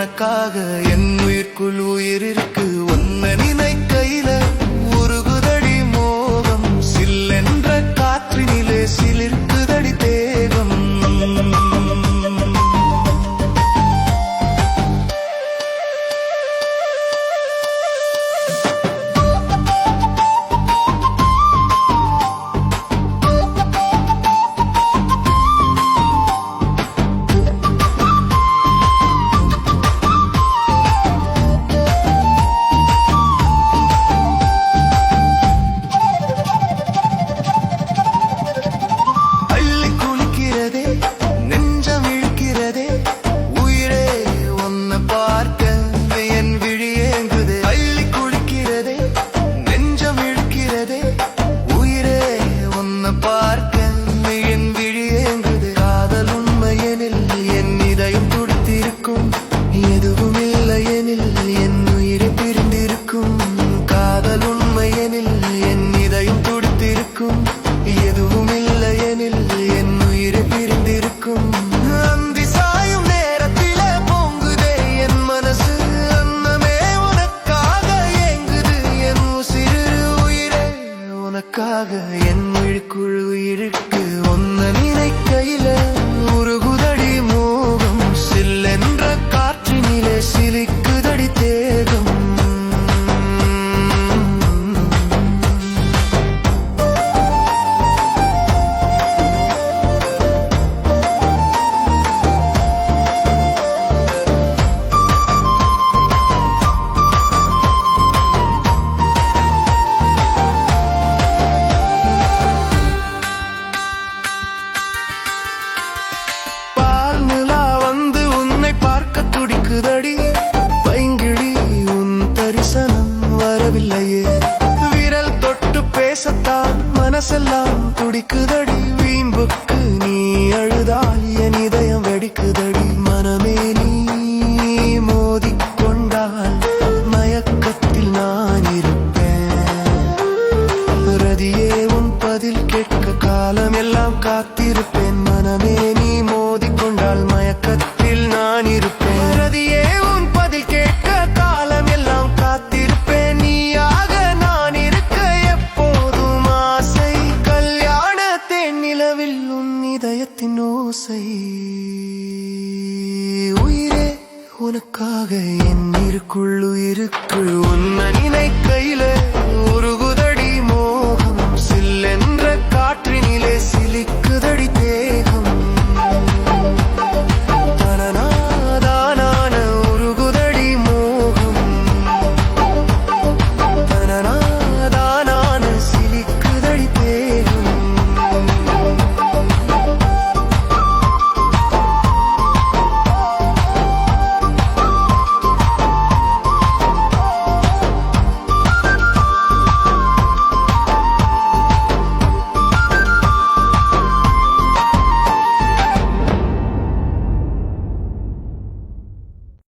உனக்காக என் உயிர்க்குள் உயிர் இருக்கு. உன்னை நினைக்கையில உருகுதடி மோகம், சில்லென்ற காற்றினிலே சிலிர்க்குதடி தேகம். என் உயிர்க்குள் உயிருக்கு உன்னை நினைக்கையில உருகுதடி மோகம், சில்லென்ற காற்றினிலே சிலிக்குதடி தேகம். பைங்கிழி உன் தரிசனம் வரவில்லையே, விரல் தொட்டு பேசத்தான் மனசெல்லாம் துடிக்குதடி. வீம்புக்கு நீ அழுதால் என் இதயம் வெடிக்குதடி. மனமே நீ மோதிக்கொண்டால் மயக்கத்தில் நான் இருப்பேன். ரதியே உன் பதில் கேட்க காலம் எல்லாம் காத்திருப்பேன். மனமே நீ மோதிக்கொண்டால் மயக்கத்தில் நான் இருப்பேன். இதயத்தின் ஓசை உயிரே உனக்காக என் உயிருக்குள் உயிருக்கு உன்னை நினைக்க